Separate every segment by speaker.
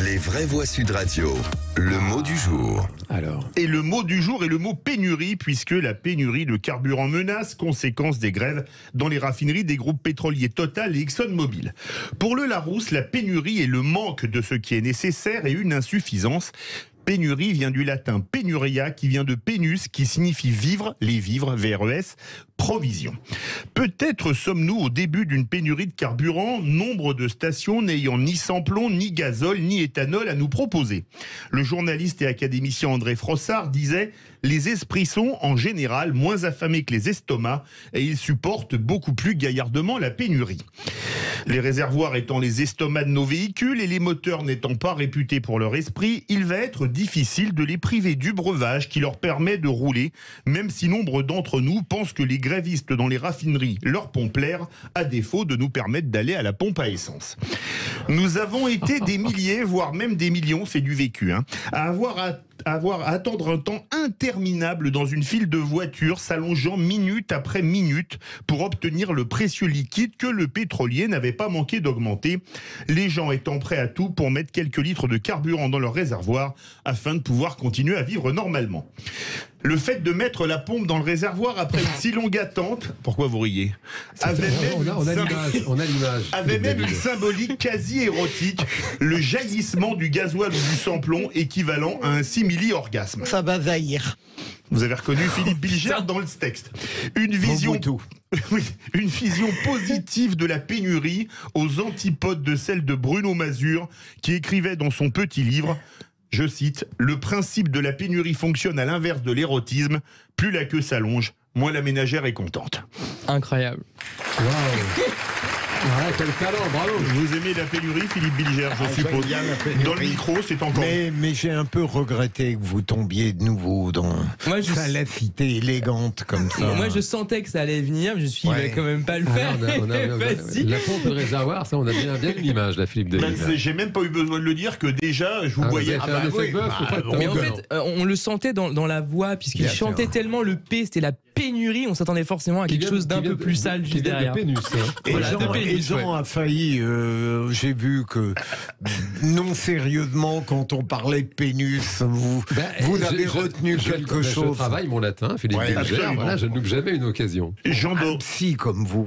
Speaker 1: Les vraies voix Sud Radio, le mot du jour.
Speaker 2: Alors.
Speaker 3: Et le mot du jour est le mot pénurie, puisque la pénurie de carburant menace, conséquence des grèves dans les raffineries des groupes pétroliers Total et ExxonMobil. Pour le Larousse, la pénurie est le manque de ce qui est nécessaire et une insuffisance. Pénurie vient du latin penuria, qui vient de penus, qui signifie vivre, les vivres, VRES, provision. Peut-être sommes-nous au début d'une pénurie de carburant, nombre de stations n'ayant ni samplon, ni gazole, ni éthanol à nous proposer. Le journaliste et académicien André Frossard disait « Les esprits sont, en général, moins affamés que les estomacs et ils supportent beaucoup plus gaillardement la pénurie. » Les réservoirs étant les estomacs de nos véhicules et les moteurs n'étant pas réputés pour leur esprit, il va être difficile de les priver du breuvage qui leur permet de rouler, même si nombre d'entre nous pensent que les grévistes dans les raffineries leur pompent l'air, à défaut de nous permettre d'aller à la pompe à essence. Nous avons été des milliers, voire même des millions, c'est du vécu, à avoir à attendre un temps interminable dans une file de voitures s'allongeant minute après minute pour obtenir le précieux liquide que le pétrolier n'avait pas manqué d'augmenter, les gens étant prêts à tout pour mettre quelques litres de carburant dans leur réservoir afin de pouvoir continuer à vivre normalement. Le fait de mettre la pompe dans le réservoir après une si longue attente, pourquoi vous riez, avait même une symbolique quasi érotique, le jaillissement du gasoil ou du samplon équivalent à un simili-orgasme.
Speaker 4: Ça va zaïr.
Speaker 3: Vous avez reconnu Philippe Bilger dans le texte. Une vision positive de la pénurie aux antipodes de celle de Bruno Mazur qui écrivait dans son petit livre, je cite, « Le principe de la pénurie fonctionne à l'inverse de l'érotisme. Plus la queue s'allonge, moins la ménagère est contente. »
Speaker 2: Incroyable.
Speaker 5: Waouh. Ouais, quel talent, bravo.
Speaker 3: Vous aimez la pénurie, Philippe Bilger, je suppose.
Speaker 4: Bien la pénurie.
Speaker 3: Dans le micro, c'est encore...
Speaker 4: Mais j'ai un peu regretté que vous tombiez de nouveau dans salafité élégante comme ça.
Speaker 2: Moi, je sentais que ça allait venir, mais je suis quand même pas le faire.
Speaker 5: La pompe de réservoir, ça, on a bien une image, la Philippe Delisle.
Speaker 3: J'ai même pas eu besoin de le dire que déjà, je vous voyais...
Speaker 2: Mais en fait, on le sentait dans la voix, puisqu'il chantait tellement le P, c'était la pénurie, on s'attendait forcément à quelque chose d'un peu plus sale juste derrière.
Speaker 4: Et Jean a failli, j'ai vu que non sérieusement, quand on parlait de pénus, vous avez retenu quelque chose.
Speaker 5: Je travaille mon latin, Philippe Bilger, voilà, je ne loupe jamais une occasion.
Speaker 4: Un psy comme vous.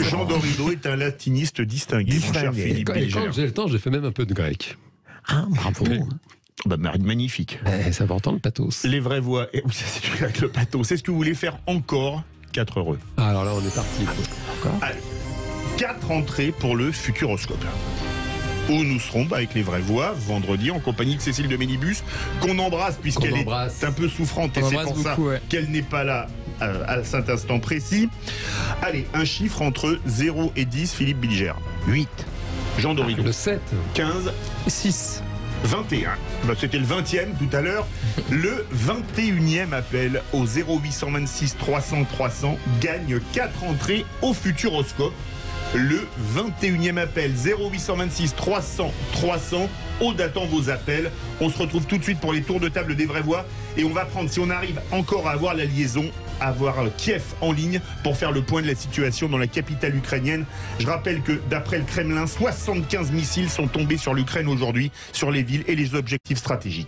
Speaker 3: Jean Dorido est un latiniste distingué, mon cher Philippe Bilger.
Speaker 5: Quand j'ai le temps, je fais même un peu de grec.
Speaker 4: Ah, bravo.
Speaker 3: Magnifique.
Speaker 5: C'est important le pathos.
Speaker 3: Les vraies voix. Et c'est avec le pathos. C'est ce que vous voulez faire encore 4 heureux.
Speaker 5: Alors là, on est parti.
Speaker 3: Allez. 4 entrées pour le Futuroscope. Où nous serons avec les vraies voix vendredi en compagnie de Cécile de Ménibus, qu'on embrasse puisqu'elle est un peu souffrante et c'est pour ça qu'elle n'est pas là à cet instant précis. Allez, un chiffre entre 0 et 10, Philippe Bilger.
Speaker 4: 8.
Speaker 3: Jean Dorido.
Speaker 5: Le 7.
Speaker 3: 15.
Speaker 2: 6.
Speaker 3: 21. C'était le 20e tout à l'heure. Le 21e appel au 0826 300 300 gagne 4 entrées au Futuroscope. Le 21e appel 0826 300 300. Aude attend vos appels. On se retrouve tout de suite pour les tours de table des vraies voix. Et on va prendre, si on arrive encore à avoir la liaison, à avoir Kiev en ligne pour faire le point de la situation dans la capitale ukrainienne. Je rappelle que d'après le Kremlin, 75 missiles sont tombés sur l'Ukraine aujourd'hui, sur les villes et les objectifs stratégiques.